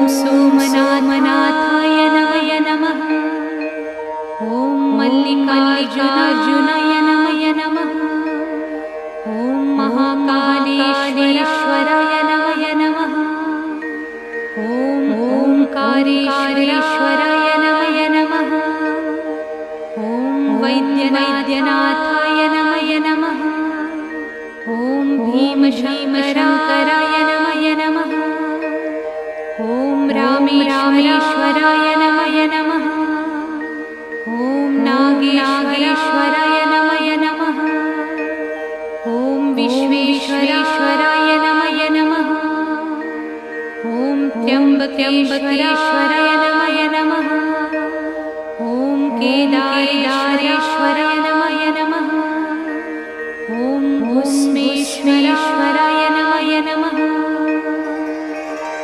सोमनाथाय नमः। ॐ मल्लिकार्जुनाय नमः। ॐ महाकालेश्वराय नमः। ॐ ओंकारेश्वराय नमः। ॐ वैद्यनाथाय नमः। ॐ भीमशंकराय नमः। ॐ रामेश्वराय नमः। ॐ नागेश्वराय नमः। ॐ विश्वेश्वराय नमः। ॐ त्र्यंबकेश्वराय नमः। ॐ केदारेश्वराय नमः। ॐ भस्मेश्वराय